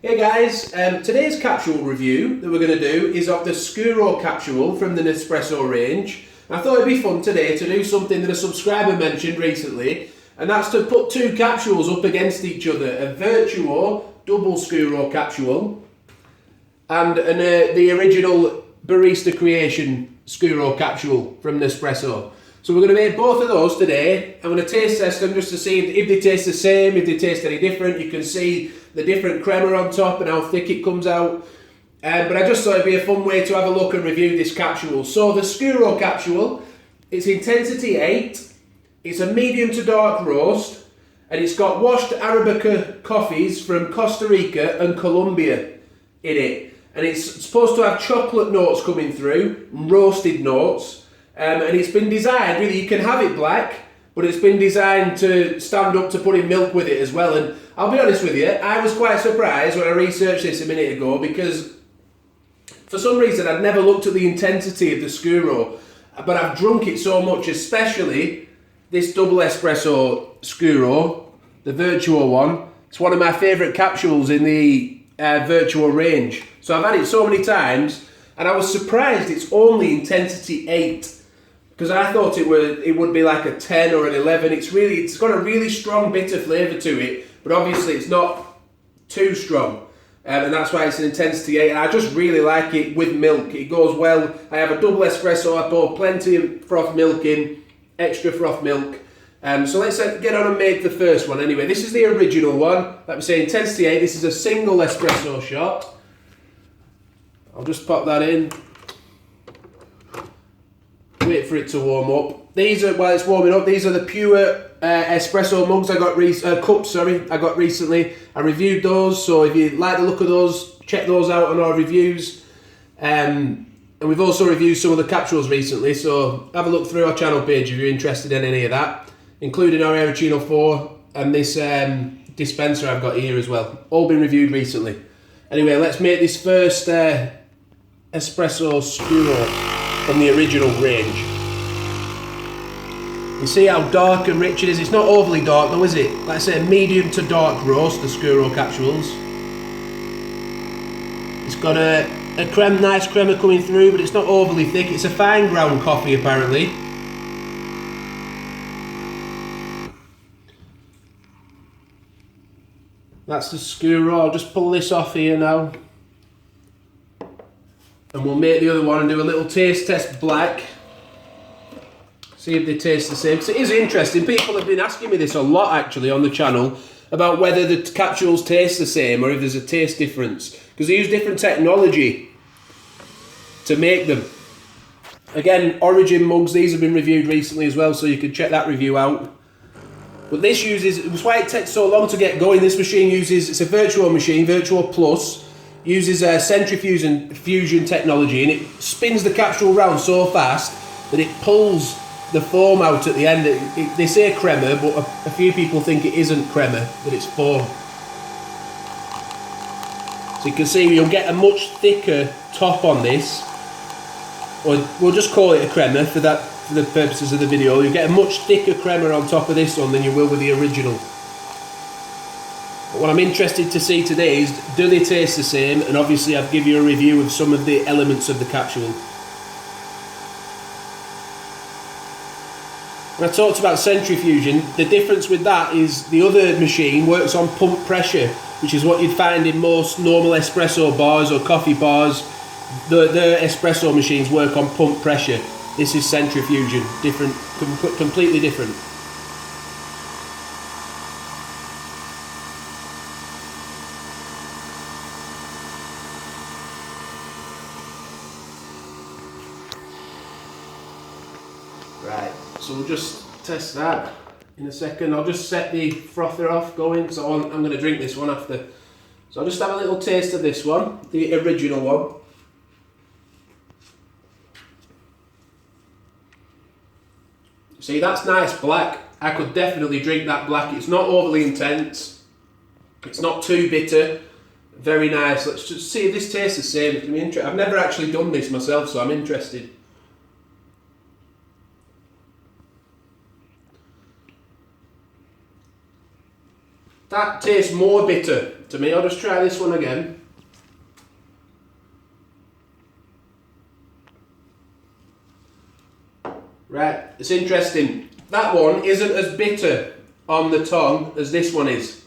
Hey guys, today's capsule review that we're going to do is of the Scuro capsule from the Nespresso range. I thought it'd be fun today to do something that a subscriber mentioned recently, and that's to put two capsules up against each other, a Vertuo Double Scuro capsule and the original Barista Creation Scuro capsule from Nespresso. So we're going to make both of those today. I'm going to taste test them just to see if they taste the same, if they taste any different. You can see the different crema on top and how thick it comes out. But I just thought it'd be a fun way to have a look and review this capsule. So the Scuro capsule, it's intensity 8. It's a medium to dark roast. And it's got washed Arabica coffees from Costa Rica and Colombia in it. And it's supposed to have chocolate notes coming through, roasted notes. And it's been designed, really, you can have it black, but it's been designed to stand up to putting milk with it as well. And I'll be honest with you, I was quite surprised when I researched this a minute ago, because for some reason I'd never looked at the intensity of the Scuro, but I've drunk it so much, especially this double espresso Scuro, the Vertuo one. It's one of my favourite capsules in the Vertuo range. So I've had it so many times, and I was surprised it's only intensity 8. Because I thought it would be like a 10 or an 11. It's got a really strong bitter flavour to it, but obviously it's not too strong. And that's why it's an intensity 8. And I just really like it with milk. It goes well. I have a double espresso, I pour plenty of froth milk in, extra froth milk. So let's get on and make the first one anyway. This is the original one. Like we say, intensity 8. This is a single espresso shot. I'll just pop that in. Wait for it to warm up. These are, while it's warming up, these are the pure espresso mugs I got cups, I got recently. I reviewed those, so if you like the look of those, check those out on our reviews. And we've also reviewed some of the capsules recently, so have a look through our channel page if you're interested in any of that, including our Arabica 4 and this dispenser I've got here as well. All been reviewed recently. Anyway, let's make this first Nespresso Scuro from the original range. You see how dark and rich it is? It's not overly dark though, is it? Like I say, medium to dark roast, the Scuro capsules. It's got a nice crema coming through, but it's not overly thick. It's a fine ground coffee apparently. That's the Scuro. I'll just pull this off here now. And we'll make the other one and do a little taste test black. See if they taste the same. So it is interesting. People have been asking me this a lot actually on the channel about whether the capsules taste the same or if there's a taste difference. Because they use different technology to make them. Again, Origin mugs, these have been reviewed recently as well, so you can check that review out. But this uses, it was why it takes so long to get going. This machine uses, it's a Vertuo machine, Vertuo Plus. Uses a centrifuge and fusion technology, and it spins the capsule round so fast that it pulls the foam out at the end. They say crema, but a few people think it isn't crema, that it's foam. So you can see you'll get a much thicker top on this, or we'll just call it a crema for the purposes of the video. You'll get a much thicker crema on top of this one than you will with the original. But what I'm interested to see today is, do they taste the same? And obviously I'll give you a review of some of the elements of the capsule. When I talked about centrifuging, the difference with that is the other machine works on pump pressure, which is what you'd find in most normal espresso bars or coffee bars. The espresso machines work on pump pressure. This is centrifuging, different, completely different. Right, so we'll just test that in a second. I'll just set the frother off going, because I'm going to drink this one after. So I'll just have a little taste of this one, the original one. See, that's nice black. I could definitely drink that black. It's not overly intense. It's not too bitter. Very nice. Let's just see if this tastes the same. I've never actually done this myself, so I'm interested. That tastes more bitter to me. I'll just try this one again. Right, it's interesting. That one isn't as bitter on the tongue as this one is,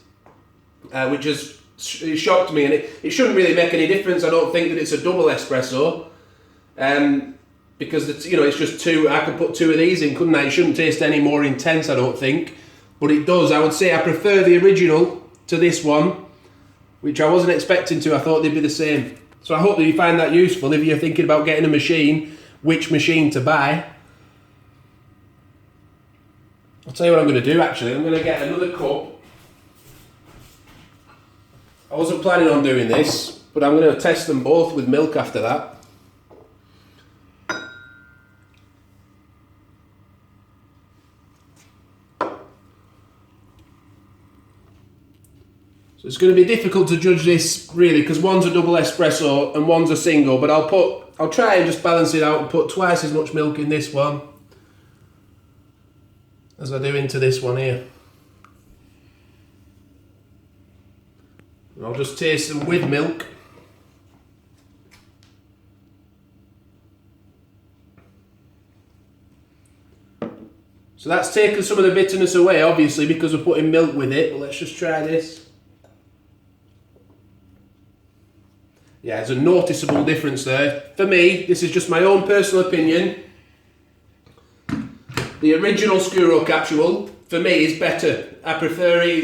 which has shocked me, and it shouldn't really make any difference. I don't think that it's a double espresso, because it's just two. I could put two of these in, couldn't I? It shouldn't taste any more intense, I don't think, but it does. I would say I prefer the original to this one, which I wasn't expecting to. I thought they'd be the same. So I hope that you find that useful if you're thinking about getting a machine, which machine to buy. I'll tell you what I'm going to do actually. I'm going to get another cup. I wasn't planning on doing this, but I'm going to test them both with milk after that. So it's going to be difficult to judge this really, because one's a double espresso and one's a single, but I'll try and just balance it out and put twice as much milk in this one as I do into this one here. And I'll just taste them with milk. So that's taken some of the bitterness away, obviously, because we're putting milk with it, but let's just try this. Yeah, there's a noticeable difference there. For me, this is just my own personal opinion. The original Scuro capsule, for me, is better. I prefer it.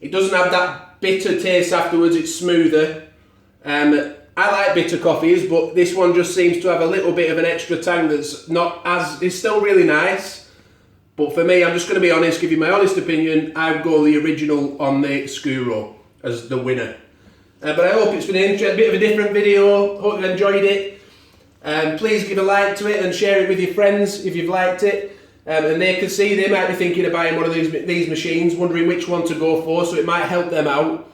It doesn't have that bitter taste afterwards. It's smoother. I like bitter coffees, but this one just seems to have a little bit of an extra tang that's not as... It's still really nice. But for me, I'm just going to be honest, give you my honest opinion. I'd go the original on the Scuro as the winner. But I hope it's been a bit of a different video. Hope you enjoyed it. Please give a like to it and share it with your friends if you've liked it. And they can see, they might be thinking of buying one of these machines, wondering which one to go for, so it might help them out.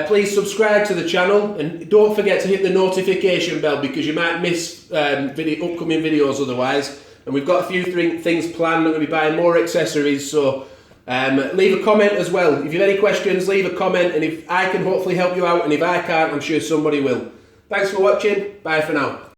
Please subscribe to the channel and don't forget to hit the notification bell, because you might miss upcoming videos otherwise. And we've got a few things planned. I'm going to be buying more accessories, so leave a comment as well. If you have any questions, leave a comment, and if I can hopefully help you out, and if I can't, I'm sure somebody will. Thanks for watching. Bye for now.